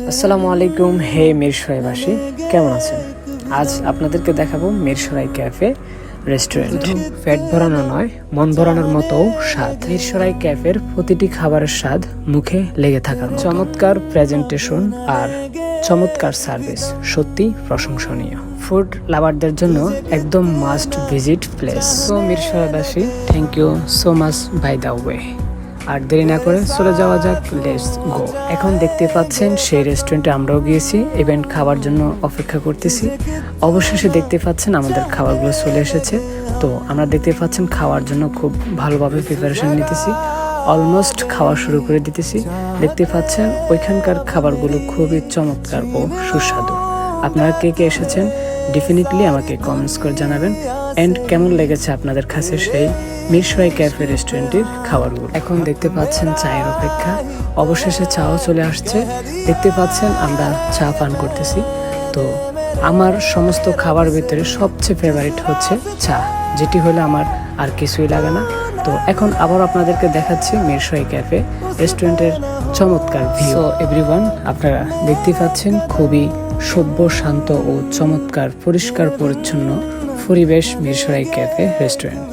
আসসালামু আলাইকুম। হে মিরসরাইবাসী, কেমন আছেন? আজ আপনাদেরকে দেখাবো মিরসরাই ক্যাফে রেস্টুরেন্ট। পেট ভরানো নয়, মন ভরানোর মতো স্বাদ। মিরসরাই ক্যাফের প্রতিটি খাবারের স্বাদ মুখে লেগে থাকার মতো। চমৎকার প্রেজেন্টেশন আর চমৎকার সার্ভিস সত্যি প্রশংসনীয়। ফুড লাভারদের জন্য একদম মাস্ট ভিজিট প্লেস। সো মিরসরাইবাসী, thank you so much by the way. আর দেরি না করে চলে যাওয়া যাক, লেটস গো। এখন দেখতে পাচ্ছেন সেই রেস্টুরেন্টে আমরাও গিয়েছি ইভেন্ট খাবার জন্য অপেক্ষা করতেছি। অবশেষে দেখতে পাচ্ছেন আমাদের খাবারগুলো চলে এসেছে। তো আমরা দেখতে পাচ্ছেন খাওয়ার জন্য খুব ভালোভাবে প্রিপারেশন নিতেছি, অলমোস্ট খাওয়া শুরু করে দিতেছি। দেখতে পাচ্ছেন ওইখানকার খাবারগুলো খুবই চমৎকার ও সুস্বাদু। আপনারা কে কে এসেছেন ডেফিনেটলি আমাকে কমেন্টস করে জানাবেন। অ্যান্ড কেমন লেগেছে আপনাদের কাছে সেই মিরসরাই ক্যাফে রেস্টুরেন্টের খাবারগুলো। এখন দেখতে পাচ্ছেন চায়ের অপেক্ষা, অবশেষে চাও চলে আসছে। দেখতে পাচ্ছেন আমরা চা পান করতেছি। তো আমার সমস্ত খাবার ভিতরে সবচেয়ে ফেভারিট হচ্ছে চা, যেটি হলে আমার আর কিছুই লাগে না। তো এখন আবার আপনাদেরকে দেখাচ্ছি মিরসরাই ক্যাফে রেস্টুরেন্টের চমৎকার ভিউ। সো এভরিওয়ান, আপনারা দেখতে পাচ্ছেন খুবই সভ্য, শান্ত ও চমৎকার পরিষ্কার পরিচ্ছন্ন পরিবেশ মিরসরাই ক্যাফে রেস্টুরেন্ট।